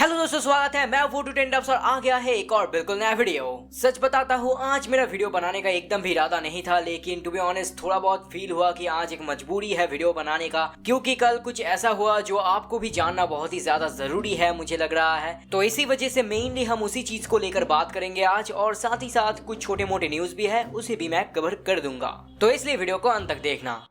Hello दोस्तों, स्वागत है। मैं वो 10 और आ गया है एक और बिल्कुल नया वीडियो। सच बताता हूँ, आज मेरा वीडियो बनाने का एकदम भी इरादा नहीं था, लेकिन टू बी ऑनेस्ट थोड़ा बहुत फील हुआ कि आज एक मजबूरी है वीडियो बनाने का, क्योंकि कल कुछ ऐसा हुआ जो आपको भी जानना बहुत ही ज्यादा जरूरी है मुझे लग रहा है। तो इसी वजह से मेनली हम उसी चीज को लेकर बात करेंगे आज, और साथ ही साथ कुछ छोटे मोटे न्यूज भी है, उसे भी मैं कवर कर दूंगा। तो इसलिए वीडियो को अंत तक देखना।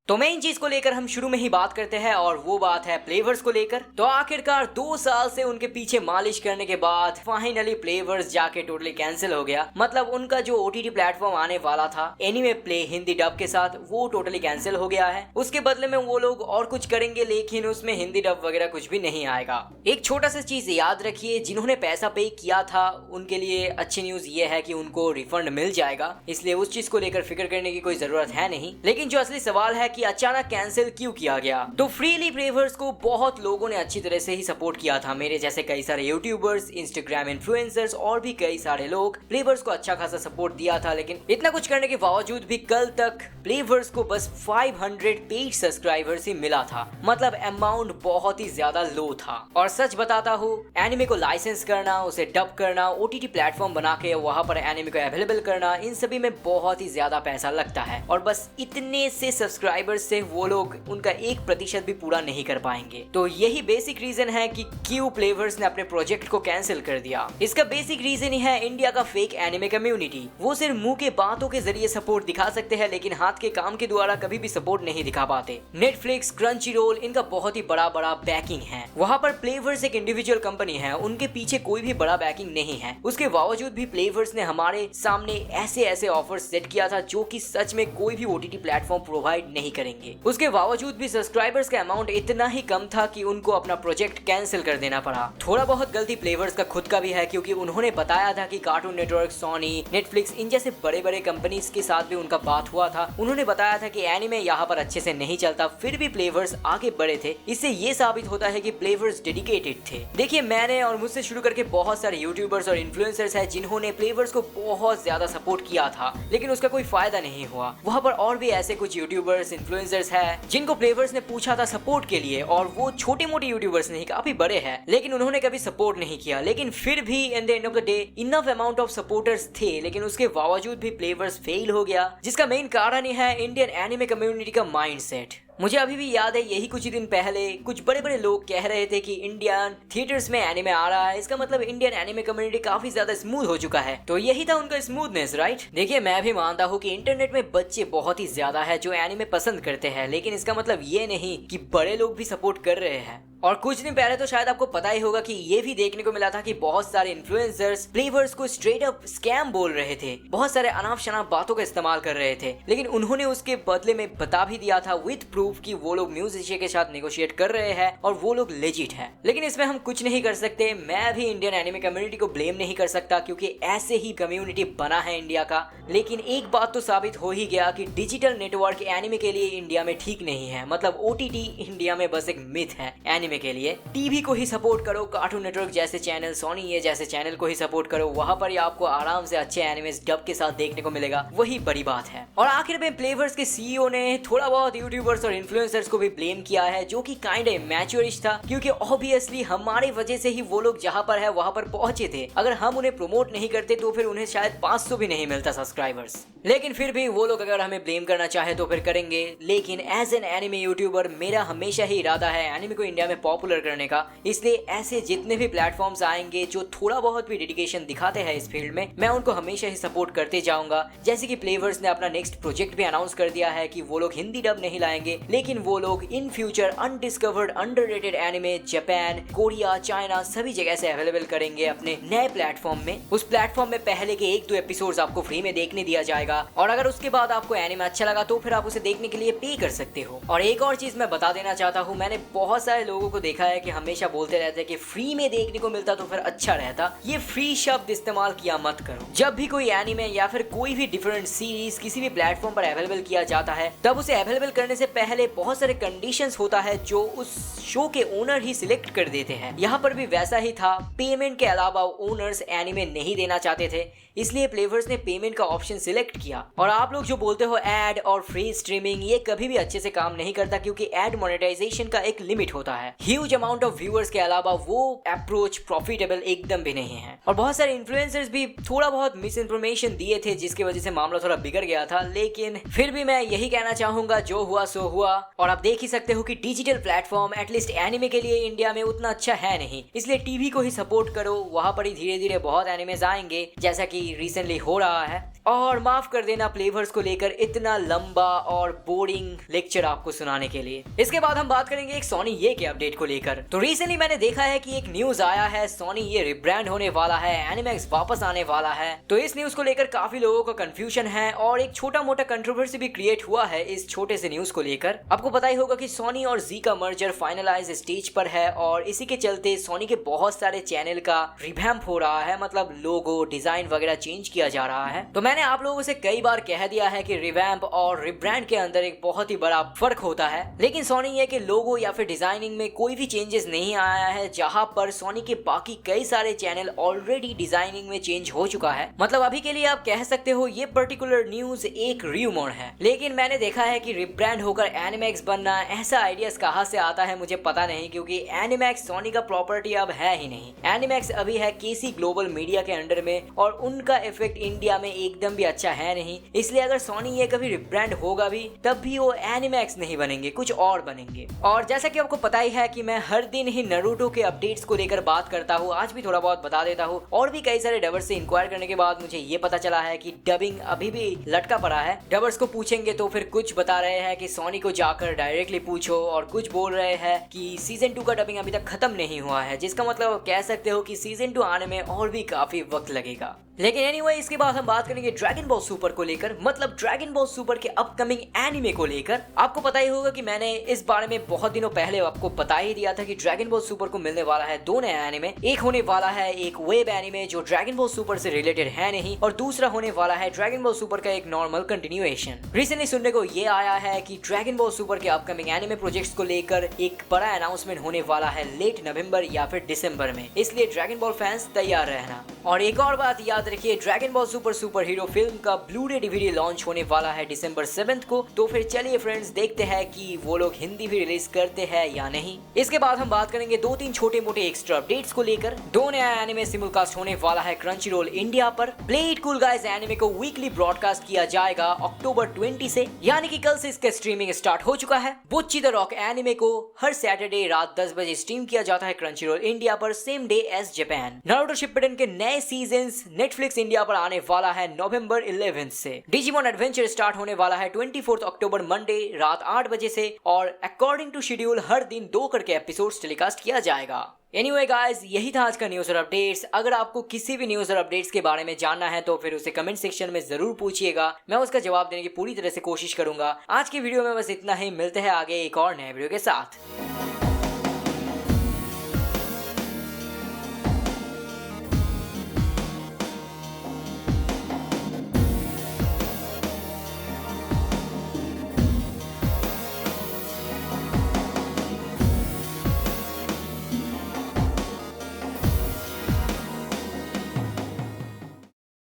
तो मेन चीज को लेकर हम शुरू में ही बात करते हैं, और वो बात है प्लेवर्स को लेकर। तो आखिरकार 2 साल से उनके पीछे मालिश करने के बाद फाइनली प्लेवर्स जाके टोटली कैंसिल हो गया। मतलब उनका जो ओटीटी प्लेटफॉर्म आने वाला था एनीमे प्ले हिंदी डब के साथ, वो टोटली कैंसिल हो गया है। उसके बदले में वो लोग और कुछ करेंगे, लेकिन उसमें हिंदी डब वगैरह कुछ भी नहीं आएगा। एक छोटा सा चीज याद रखिए, जिन्होंने पैसा पे किया था उनके लिए अच्छी न्यूज ये है कि उनको रिफंड मिल जाएगा, इसलिए उस चीज को लेकर फिक्र करने की कोई जरूरत है नहीं। लेकिन जो असली सवाल है कि अचानक कैंसिल क्यों किया गया। तो फ्रीली प्लेवर्स को बहुत लोगों ने अच्छी तरह से ही सपोर्ट किया था। मेरे जैसे कई सारे यूट्यूबर्स, इंस्टाग्राम इन्फ्लुएंसर्स और भी कई सारे लोग प्लेवर्स को अच्छा खासा सपोर्ट दिया था। लेकिन इतना कुछ करने के बावजूद भी कल तक प्लेवर्स को बस 500 पेड सब्सक्राइबर्स ही मिला था। मतलब अमाउंट बहुत ही ज्यादा लो था। और सच बताता हूँ, एनिमे को लाइसेंस करना, उसे डब करना, ओटीटी प्लेटफॉर्म बना के वहां पर एनिमे को अवेलेबल करना, इन सभी में बहुत ही ज्यादा पैसा लगता है। और बस इतने से सब्सक्राइबर्स से वो लोग उनका 1% भी पूरा नहीं कर पाएंगे। तो यही बेसिक रीजन है कि क्यों प्लेवर्स ने अपने प्रोजेक्ट को कैंसिल कर दिया। इसका बेसिक रीजन ही है इंडिया का फेक एनिमे कम्युनिटी। वो सिर्फ मुंह के बातों के जरिए सपोर्ट दिखा सकते हैं, लेकिन हाथ के काम के द्वारा कभी भी सपोर्ट नहीं दिखा पाते। नेटफ्लिक्स, क्रंचीरोल, इनका बहुत ही बड़ा बड़ा बैकिंग है। वहाँ पर प्लेवर्स एक इंडिविजुअल कंपनी है, उनके पीछे कोई भी बड़ा बैकिंग नहीं है। उसके बावजूद भी प्लेवर्स ने हमारे सामने ऐसे ऐसे ऑफर्स सेट किया था जो कि सच में कोई भी ओटीटी प्लेटफॉर्म प्रोवाइड नहीं करेंगे। उसके बावजूद भी सब्सक्राइबर्स का अमाउंट इतना ही कम था कि उनको अपना प्रोजेक्ट कैंसिल कर देना पड़ा। थोड़ा बहुत गलती प्लेवर्स का खुद का भी है, क्योंकि उन्होंने बताया था कि कार्टून नेटवर्क, सोनी, नेटफ्लिक्स, इन जैसे बड़े बड़े कंपनीज के साथ भी उनका बात हुआ था। उन्होंने बताया था कि एनिमे यहाँ पर अच्छे से नहीं चलता, फिर भी प्लेवर्स आगे बढ़े थे। इससे ये साबित होता है कि प्लेवर्स डेडिकेटेड थे। देखिए, मैंने और मुझसे शुरू करके बहुत सारे यूट्यूबर्स और इन्फ्लुएंसर्स हैं जिन्होंने प्लेवर्स को बहुत ज्यादा सपोर्ट किया था, लेकिन उसका कोई फायदा नहीं हुआ। वहाँ पर और भी ऐसे कुछ यूट्यूबर्स, इन्फ्लुएंसर्स है जिनको प्लेवर्स ने पूछा था सपोर्ट के लिए, और वो छोटे मोटे यूट्यूबर्स नहीं, काफी बड़े हैं, लेकिन उन्होंने कभी सपोर्ट नहीं किया। लेकिन फिर भी at the end of the day enough amount of supporters थे, लेकिन उसके बावजूद भी प्लेवर्स फेल हो गया, जिसका मेन कारण ही है इंडियन एनिमे कम्युनिटी का माइंडसेट। मुझे अभी भी याद है, यही कुछ दिन पहले कुछ बड़े बड़े लोग कह रहे थे कि इंडियन थिएटर्स में एनिमे आ रहा है, इसका मतलब इंडियन एनिमे कम्युनिटी काफी ज्यादा स्मूथ हो चुका है। तो यही था उनका स्मूथनेस, राइट? देखिए, मैं भी मानता हूँ कि इंटरनेट में बच्चे बहुत ही ज्यादा है जो एनिमे पसंद करते हैं, लेकिन इसका मतलब ये नहीं कि बड़े लोग भी सपोर्ट कर रहे हैं। और कुछ दिन पहले तो शायद आपको पता ही होगा कि ये भी देखने को मिला था कि बहुत सारे इन्फ्लुएंसर्स प्लेवर्स को स्ट्रेट अप स्कैम बोल रहे थे, बहुत सारे अनाप शनाप बातों का इस्तेमाल कर रहे थे। लेकिन उन्होंने उसके बदले में बता भी दिया था विद प्रूफ कि वो लोग म्यूजिशियन के साथ नेगोशिएट कर रहे हैं और वो लोग लेजिट है। लेकिन इसमें हम कुछ नहीं कर सकते। मैं भी इंडियन एनिमे कम्युनिटी को ब्लेम नहीं कर सकता, क्योंकि ऐसे ही कम्युनिटी बना है इंडिया का। लेकिन एक बात तो साबित हो ही गया कि डिजिटल नेटवर्क एनिमे के लिए इंडिया में ठीक नहीं है। मतलब ओटीटी इंडिया में बस एक मिथ है एनिमे के लिए। टीवी को ही सपोर्ट करो, कार्टून नेटवर्क जैसे चैनल, सोनी ये जैसे चैनल को ही सपोर्ट करो, वहां पर ही आपको आराम से अच्छे एनिमेस डब के साथ देखने को मिलेगा, वही बड़ी बात है। और आखिर में प्लेवर्स के सीईओ ने थोड़ा बहुत यूट्यूबर्स और इन्फ्लुएंसर्स को भी ब्लेम किया है, जो कि काइंड इमैच्योरिश था, क्योंकि ऑब्वियसली हमारे वजह से ही वो लोग जहां पर है वहां पर पहुंचे थे। अगर हम उन्हें प्रमोट नहीं करते तो फिर उन्हें शायद 500 भी नहीं मिलता सब्सक्राइबर्स। लेकिन फिर भी वो लोग अगर हमें ब्लेम करना चाहे तो फिर करेंगे। लेकिन एज एन एनिमे यूट्यूबर मेरा हमेशा ही इरादा है एनिमे को इंडिया में पॉपुलर करने का, इसलिए ऐसे जितने भी प्लेटफॉर्म्स आएंगे जो थोड़ा बहुत भी डेडिकेशन दिखाते हैं इस फील्ड में, मैं उनको हमेशा ही सपोर्ट करते जाऊंगा। जैसे कि प्लेवर्स ने अपना नेक्स्ट प्रोजेक्ट भी अनाउंस कर दिया है कि वो लोग हिंदी डब नहीं लाएंगे, लेकिन वो लोग in future undiscovered underrated anime Japan, Korea, China सभी जगह से अवेलेबल करेंगे अपने नए प्लेटफॉर्म में। उस प्लेटफॉर्म में पहले के 1-2 एपिसोड्स आपको फ्री में देखने दिया जाएगा, और अगर उसके बाद आपको एनिमे अच्छा लगा तो फिर आप उसे देखने के लिए पे कर सकते हो। और एक और चीज मैं बता देना चाहता हूँ, मैंने बहुत सारे लोगों को देखा है कि हमेशा बोलते रहते हैं कि फ्री में देखने को मिलता तो फिर अच्छा रहता। ये फ्री शब्द इस्तेमाल किया मत करो। जब भी कोई एनिमे या फिर कोई भी डिफरेंट सीरीज किसी भी प्लेटफॉर्म पर अवेलेबल किया जाता है, तब उसे अवेलेबल करने से पहले बहुत सारे कंडीशंस होता है जो उस शो के ओनर ही सिलेक्ट कर देते हैं। यहाँ पर भी वैसा ही था। पेमेंट के अलावा ओनर्स एनिमे नहीं देना चाहते थे। इसलिए प्लेवर्स ने पेमेंट का ऑप्शन सिलेक्ट किया। और आप लोग जो बोलते हो एड और फ्री स्ट्रीमिंग, ये कभी भी अच्छे से काम नहीं करता क्योंकि एड मोनेटाइजेशन का एक लिमिट होता है। ह्यूज अमाउंट ऑफ व्यूअर्स के अलावा वो अप्रोच प्रॉफिटेबल एकदम भी नहीं है। और बहुत सारे इन्फ्लुएंसर्स भी थोड़ा बहुत मिस इन्फॉर्मेशन दिए थे जिसकी वजह से मामला थोड़ा बिगड़ गया था। लेकिन फिर भी मैं यही कहना चाहूंगा, जो हुआ सो हुआ। और आप देख ही सकते हो कि डिजिटल प्लेटफॉर्म एटलीस्ट एनिमे के लिए इंडिया में उतना अच्छा है नहीं, इसलिए टीवी को ही सपोर्ट करो, वहां पर ही धीरे धीरे बहुत एनिमेज आएंगे जैसा कि रिसेंटली हो रहा है। और माफ कर देना प्लेवर्स को लेकर इतना लंबा और बोरिंग लेक्चर आपको सुनाने के लिए। इसके बाद हम बात करेंगे एक सोनी ये के अपडेट को लेकर। तो रिसेंटली मैंने देखा है कि एक न्यूज आया है, सोनी ये रिब्रांड होने वाला है, एनिमैक्स वापस आने वाला है। तो इस न्यूज को लेकर काफी लोगों का कंफ्यूजन है और एक छोटा मोटा कंट्रोवर्सी भी क्रिएट हुआ है इस छोटे से न्यूज को लेकर। आपको पता ही होगा कि सोनी और जी का मर्जर फाइनलाइज स्टेज पर है और इसी के चलते सोनी के बहुत सारे चैनल का रिवैम्प हो रहा है, मतलब लोगो डिजाइन वगैरह चेंज किया जा रहा है। तो मैंने आप लोगों से कई बार कह दिया है कि रिवैम्प और रिब्रांड के अंदर एक बहुत ही बड़ा फर्क होता है, लेकिन सोनी ये कि लोगो या फिर डिजाइनिंग में कोई भी चेंजेस नहीं आया है, जहां पर सोनी के बाकी कई सारे चैनल ऑलरेडी डिजाइनिंग में चेंज हो चुका है। मतलब अभी के लिए आप कह सकते हो ये पर्टिकुलर न्यूज एक रूमर है, लेकिन मैंने देखा है कि रिब्रांड होकर एनिमैक्स बनना, ऐसा आइडियाज कहां से आता है मुझे पता नहीं, क्योंकि एनिमैक्स सोनी का प्रॉपर्टी अब है ही नहीं। एनिमैक्स अभी है केसी ग्लोबल मीडिया के अंडर में और उनका इफेक्ट इंडिया में एकदम भी अच्छा है नहीं। इसलिए अगर सोनी ये कभी रिब्रांड होगा भी तब भी वो एनिमैक्स नहीं बनेंगे, कुछ और बनेंगे। और जैसा कि आपको पता ही है कि मैं हर दिन ही नारुतो के अपडेट्स को लेकर बात करता हूँ, आज भी थोड़ा बहुत बता देता हूँ। और भी कई सारे डबर्स से इंक्वायर करने के बाद मुझे ये पता चला है कि डबिंग अभी भी लटका पड़ा है। डबर्स को पूछेंगे तो फिर कुछ बता रहे हैं कि सोनी को जाकर डायरेक्टली पूछो, और कुछ बोल रहे हैं कि सीजन 2 का डबिंग अभी तक खत्म नहीं हुआ है, जिसका मतलब कह सकते हो कि सीजन 2 आने में और भी काफी वक्त लगेगा। लेकिन एनीवे इसके बाद हम बात करेंगे ड्रैगन बॉल सुपर को लेकर, मतलब ड्रैगन बॉल सुपर के अपकमिंग एनिमे को लेकर। आपको पता ही होगा कि मैंने इस बारे में बहुत दिनों पहले आपको बता ही दिया था कि ड्रैगन बॉल सुपर को मिलने वाला है 2 नए एनिमे। एक होने वाला है एक वेब एनिमे जो ड्रैगन बॉल सुपर से रिलेटेड है नहीं, और दूसरा होने वाला है ड्रैगन बॉल सुपर का एक नॉर्मल कंटिन्यूएशन। रिसेंटली सुनने को ये आया है कि ड्रैगन बॉल सुपर के अपकमिंग एनिमे प्रोजेक्ट्स को लेकर एक बड़ा अनाउंसमेंट होने वाला है लेट नवंबर या फिर दिसंबर में, इसलिए ड्रैगन बॉल फैंस तैयार रहना। और एक और बात याद रखिए, dragon ball super hero film का ब्लू-रे डीवीडी लॉन्च होने वाला है दिसंबर 7 को। तो फिर चलिए फ्रेंड्स देखते हैं कि वो लोग हिंदी भी रिलीज करते हैं या नहीं। इसके बाद हम बात करेंगे 2-3 छोटे मोटे एक्स्ट्रा अपडेट्स को लेकर। 2 नया एनिमे सिमुलकास्ट होने वाला है क्रंचीरोल इंडिया पर। Play it cool guys anime को वीकली ब्रॉडकास्ट किया जाएगा अक्टूबर 20 से, यानी कि कल से इसका स्ट्रीमिंग स्टार्ट हो चुका है। बुच्ची द रॉक एनिमे को हर सैटरडे रात 10 बजे स्ट्रीम किया जाता है क्रंचीरोल इंडिया पर, same day as Japan. Naruto Shippuden के नए सीजन्स नेटफ्लिक्स इंडिया पर आने वाला है नवंबर 11 से। डिजिमोन एडवेंचर स्टार्ट होने वाला है 24 अक्टूबर मंडे रात 8 बजे से, और अकॉर्डिंग टू शेड्यूल हर दिन 2 करके एपिसोड्स टेलीकास्ट किया जाएगा। एनीवे गाइस, यही था आज का न्यूज और अपडेट्स। अगर आपको किसी भी न्यूज और अपडेट्स के बारे में जानना है तो फिर उसे कमेंट सेक्शन में जरूर पूछिएगा, मैं उसका जवाब देने की पूरी तरह से कोशिश करूंगा। आज की वीडियो में बस इतना ही, मिलते हैं आगे एक और नए वीडियो के साथ।